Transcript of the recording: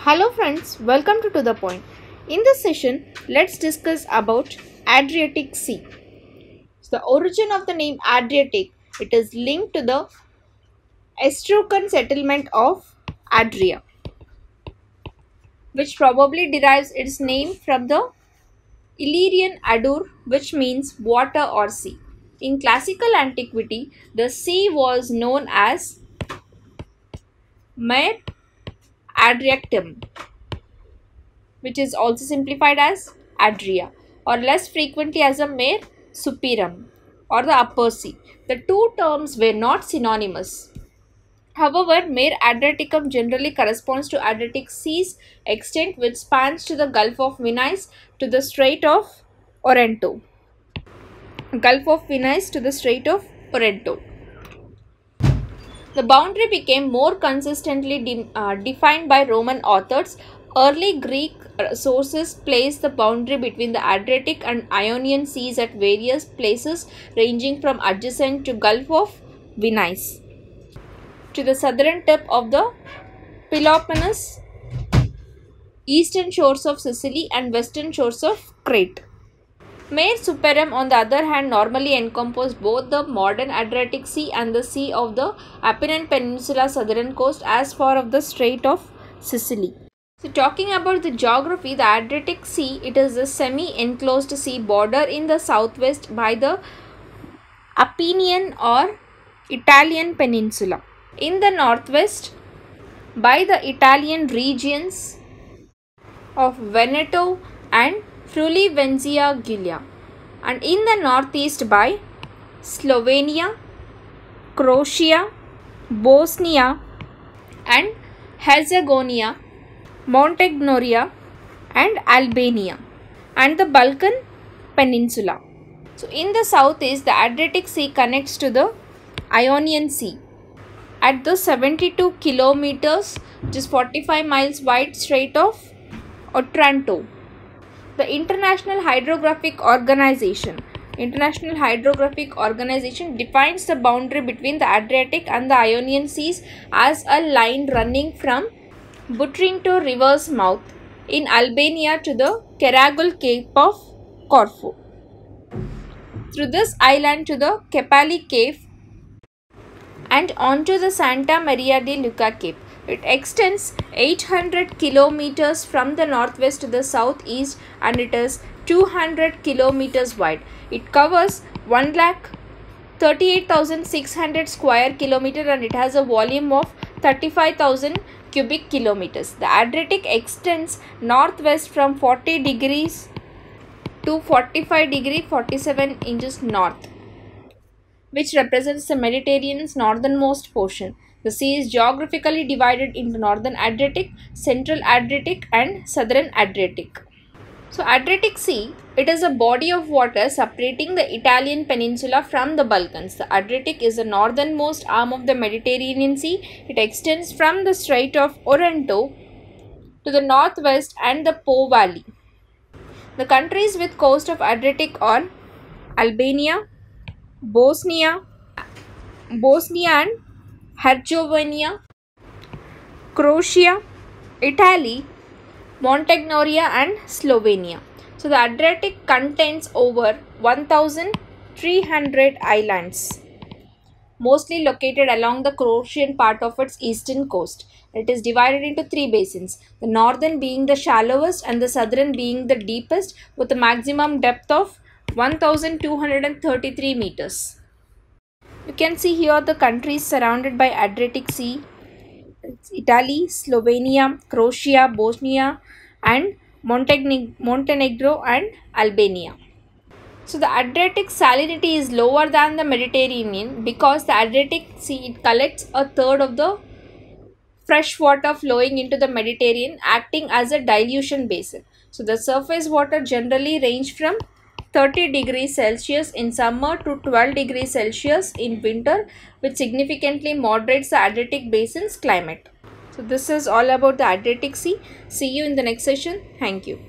Hello friends, welcome to the Point. In this session, let's discuss about Adriatic Sea. So the origin of the name Adriatic, it is linked to the Etruscan settlement of Adria, which probably derives its name from the Illyrian Adur, which means water or sea. In classical antiquity, the sea was known as Mare Adriaticum, which is also simplified as Adria, or less frequently as a Mare Superum or the upper sea. The two terms were not synonymous. However, Mare Adriaticum generally corresponds to Adriatic Sea's extent, which spans to the Gulf of Venice to the Strait of Orento. Gulf of Venice to the Strait of Orento. The boundary became more consistently defined by Roman authors. Early Greek sources place the boundary between the Adriatic and Ionian seas at various places ranging from adjacent to Gulf of Venice to the southern tip of the Peloponnese, eastern shores of Sicily and western shores of Crete. Mare Superum, on the other hand, normally encompass both the modern Adriatic Sea and the Sea of the Apennine Peninsula southern coast as far as the Strait of Sicily. So talking about the geography, the Adriatic Sea, it is a semi-enclosed sea border in the southwest by the Apennine or Italian Peninsula. In the northwest by the Italian regions of Veneto and Friuli Venezia Giulia, and in the northeast by Slovenia, Croatia, Bosnia and Herzegovina, Montenegro and Albania, and the Balkan Peninsula. So in the southeast, the Adriatic Sea connects to the Ionian Sea at the 72 kilometers, which is 45 miles wide Strait of Otranto. The International Hydrographic Organization defines the boundary between the Adriatic and the Ionian Seas as a line running from Butrinto River's mouth in Albania to the Karagol Cape of Corfu, through this island to the Kepali Cape and onto the Santa Maria de Luca Cape. It extends 800 kilometers from the northwest to the southeast and it is 200 kilometers wide. It covers 138,600 square kilometers and it has a volume of 35,000 cubic kilometers. The Adriatic extends northwest from 40 degrees to 45 degrees 47 inches north, which represents the Mediterranean's northernmost portion. The sea is geographically divided into Northern Adriatic, Central Adriatic and Southern Adriatic. So Adriatic Sea, it is a body of water separating the Italian peninsula from the Balkans. The Adriatic is the northernmost arm of the Mediterranean Sea. It extends from the Strait of Orento to the northwest and the Po Valley. The countries with coast of Adriatic are Albania, Bosnia and Herzegovina, Croatia, Italy, Montenegro and Slovenia. So the Adriatic contains over 1,300 islands, mostly located along the Croatian part of its eastern coast. It is divided into three basins, the northern being the shallowest and the southern being the deepest, with a maximum depth of 1,233 meters. You can see here the countries surrounded by Adriatic Sea. It's Italy, Slovenia, Croatia, Bosnia and Montenegro and Albania. So the Adriatic salinity is lower than the Mediterranean because the Adriatic Sea, it collects a third of the fresh water flowing into the Mediterranean, acting as a dilution basin. So the surface water generally range from 30 degrees Celsius in summer to 12 degrees Celsius in winter, which significantly moderates the Adriatic basin's climate. So this is all about the Adriatic Sea. See you in the next session. Thank you.